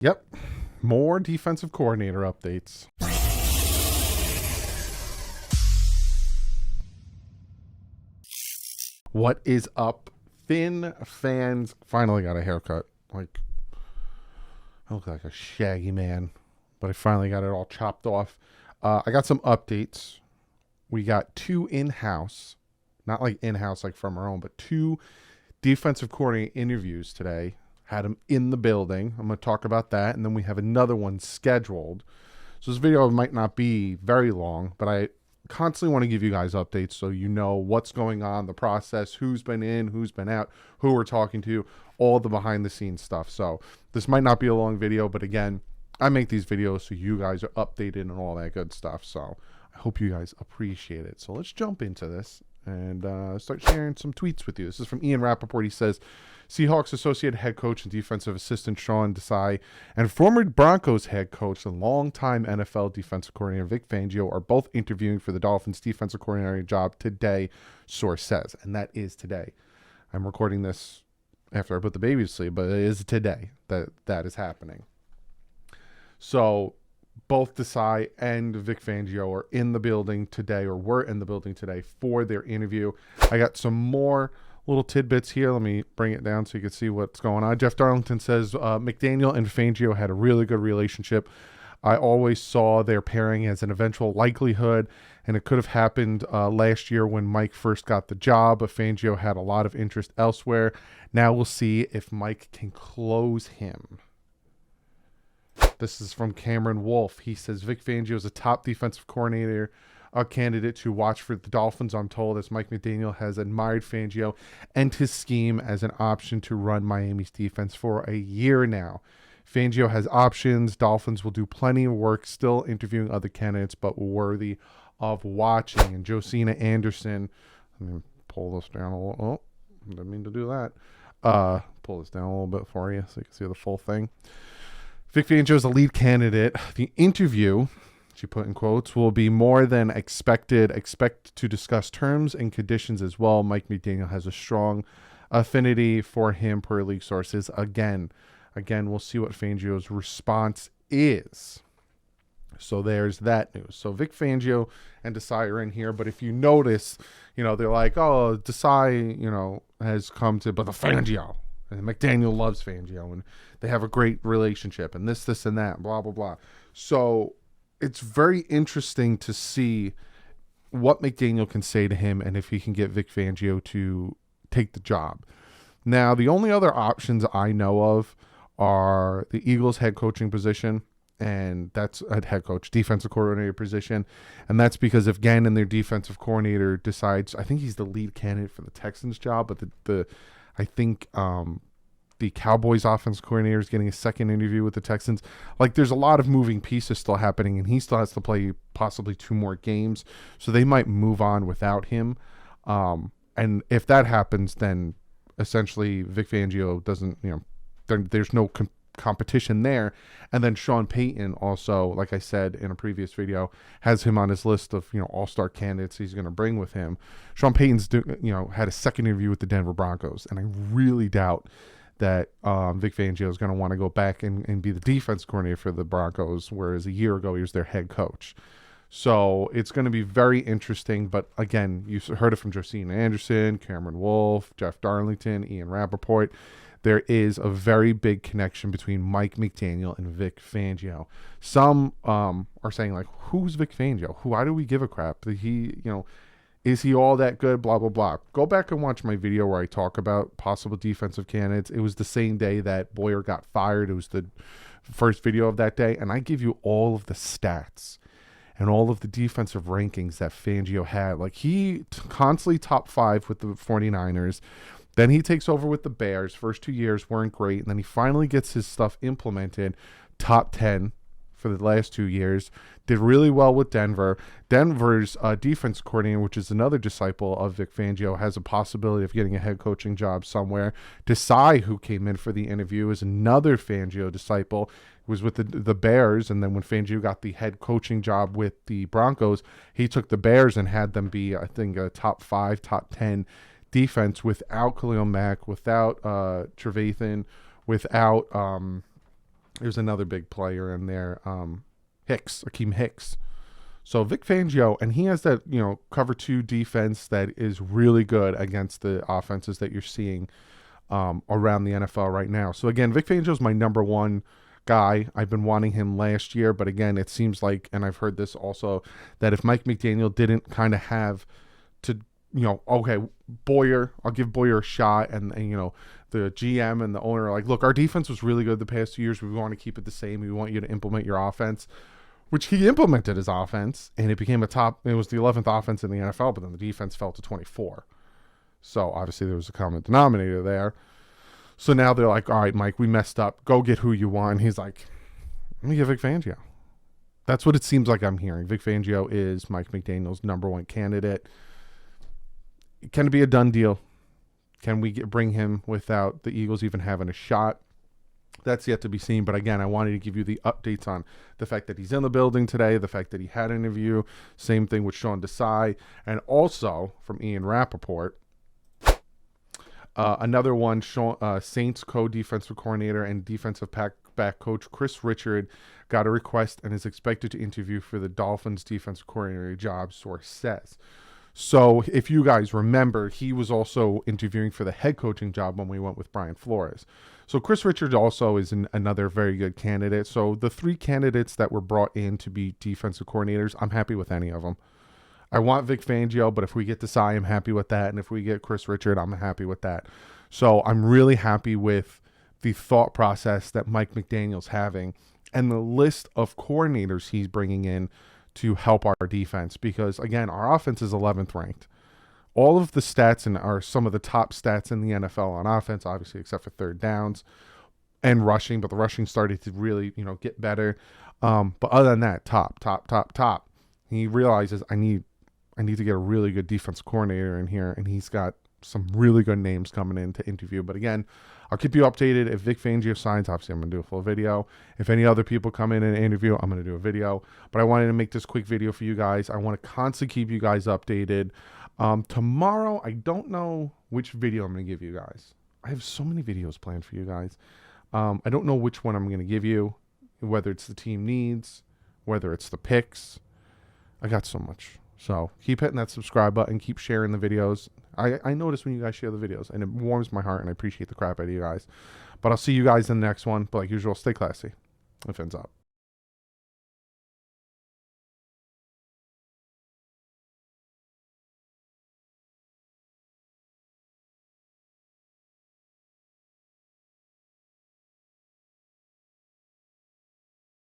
Yep. More defensive coordinator updates. What is up? Finn fans finally got a haircut. Like, I look like a shaggy man, but I finally got it all chopped off. I got some updates. We got two in-house, not like in-house like from our own, but two defensive coordinator interviews today. Had them in the building. I'm going to talk about that. And then we have another one scheduled. So this video might not be very long, but I constantly want to give you guys updates so you know what's going on, the process, who's been in, who's been out, who we're talking to, all the behind the scenes stuff. So this might not be a long video, but again, I make these videos so you guys are updated and all that good stuff. So I hope you guys appreciate it. So let's jump into this and start sharing some tweets with you. This is from Ian Rappaport. He says, Seahawks associate head coach and defensive assistant Sean Desai and former Broncos head coach and longtime NFL defensive coordinator Vic Fangio are both interviewing for the Dolphins defensive coordinator job today, source says. And that is today. I'm recording this after I put the baby to sleep, but it is today that is happening. So both Desai and Vic Fangio are in the building today, or were in the building today for their interview. I got some more little tidbits here. Let me bring it down so you can see what's going on. Jeff Darlington says McDaniel and Fangio had a really good relationship. I always saw their pairing as an eventual likelihood, and it could have happened last year when Mike first got the job, but Fangio had a lot of interest elsewhere. Now we'll see if Mike can close him. This is from Cameron Wolf. He says Vic Fangio is a top defensive coordinator candidate to watch for the Dolphins. I'm told as Mike McDaniel has admired Fangio and his scheme as an option to run Miami's defense for a year now. Fangio has options. Dolphins will do plenty of work, still interviewing other candidates, but worthy of watching. And Josina Anderson, let me pull this down a little. Oh, didn't mean to do that. Pull this down a little bit for you so you can see the full thing. Vic Fangio is the lead candidate. The interview, she put in quotes, will be more than expected. Expect to discuss terms and conditions as well. Mike McDaniel has a strong affinity for him per league sources. Again, we'll see what Fangio's response is. So there's that news. So Vic Fangio and Desai are in here, but if you notice, they're like, oh, Desai, has come to, but the Fangio. And McDaniel loves Fangio, and they have a great relationship, and this, and that, blah, blah, blah. So it's very interesting to see what McDaniel can say to him and if he can get Vic Fangio to take the job. Now, the only other options I know of are the Eagles head coaching position, and that's a head coach, defensive coordinator position. And that's because if Gannon, their defensive coordinator, decides, I think he's the lead candidate for the Texans job, but I think the Cowboys offense coordinator is getting a second interview with the Texans. Like, there's a lot of moving pieces still happening, and he still has to play possibly 2 more games. So they might move on without him. And if that happens, then essentially Vic Fangio doesn't, there's no competition there. And then Sean Payton also, like I said in a previous video, has him on his list of all-star candidates he's going to bring with him. Sean Payton's had a second interview with the Denver Broncos, and I really doubt that Vic Fangio is going to want to go back and be the defense coordinator for the Broncos, whereas a year ago he was their head coach. So it's going to be very interesting. But again, you heard it from Josina Anderson, Cameron Wolf, Jeff Darlington, Ian Rappaport. There is a very big connection between Mike McDaniel and Vic Fangio. Some are saying, like, who's Vic Fangio? Why do we give a crap? Is he all that good? Blah, blah, blah. Go back and watch my video where I talk about possible defensive candidates. It was the same day that Boyer got fired. It was the first video of that day. And I give you all of the stats and all of the defensive rankings that Fangio had. Like, he constantly top 5 with the 49ers. Then he takes over with the Bears. First 2 years weren't great. And then he finally gets his stuff implemented. Top 10 for the last 2 years. Did really well with Denver. Denver's defense coordinator, which is another disciple of Vic Fangio, has a possibility of getting a head coaching job somewhere. Desai, who came in for the interview, is another Fangio disciple. Was with the Bears, and then when Fangio got the head coaching job with the Broncos, he took the Bears and had them be, I think, a top 5, top 10 defense without Khalil Mack, without Trevathan, without There's another big player in there, Akeem Hicks. So Vic Fangio, and he has that, cover two defense that is really good against the offenses that you're seeing around the NFL right now. So again, Vic Fangio is my number one guy. I've been wanting him last year, but again, it seems like, and I've heard this also, that if Mike McDaniel didn't kind of have to, okay, Boyer, I'll give Boyer a shot, and the GM and the owner are like, look, our defense was really good the past 2 years. We want to keep it the same. We want you to implement your offense, which he implemented his offense, and it became it was the 11th offense in the NFL, but then the defense fell to 24. So obviously there was a common denominator there. So now they're like, all right, Mike, we messed up. Go get who you want. And he's like, let me get Vic Fangio. That's what it seems like I'm hearing. Vic Fangio is Mike McDaniel's number one candidate. Can it be a done deal? Can we bring him without the Eagles even having a shot? That's yet to be seen. But again, I wanted to give you the updates on the fact that he's in the building today, the fact that he had an interview, same thing with Sean Desai, and also from Ian Rappaport, another one, Saints co-defensive coordinator and defensive back coach Chris Richard got a request and is expected to interview for the Dolphins defensive coordinator job, source says. So if you guys remember, he was also interviewing for the head coaching job when we went with Brian Flores. So Chris Richard also is another very good candidate. So the three candidates that were brought in to be defensive coordinators, I'm happy with any of them. I want Vic Fangio, but if we get Desai, I'm happy with that. And if we get Chris Richard, I'm happy with that. So I'm really happy with the thought process that Mike McDaniel's having and the list of coordinators he's bringing in to help our defense. Because, again, our offense is 11th ranked. All of the stats are some of the top stats in the NFL on offense, obviously, except for third downs and rushing. But the rushing started to really, get better. But other than that, top. He realizes I need to get a really good defense coordinator in here, and he's got some really good names coming in to interview. But again, I'll keep you updated. If Vic Fangio signs, obviously I'm going to do a full video. If any other people come in and interview, I'm going to do a video. But I wanted to make this quick video for you guys. I want to constantly keep you guys updated. Tomorrow, I don't know which video I'm going to give you guys. I have so many videos planned for you guys. I don't know which one I'm going to give you, whether it's the team needs, whether it's the picks. I got so much. So keep hitting that subscribe button. Keep sharing the videos. I notice when you guys share the videos, and it warms my heart, and I appreciate the crap out of you guys. But I'll see you guys in the next one. But like usual, stay classy. And fins up.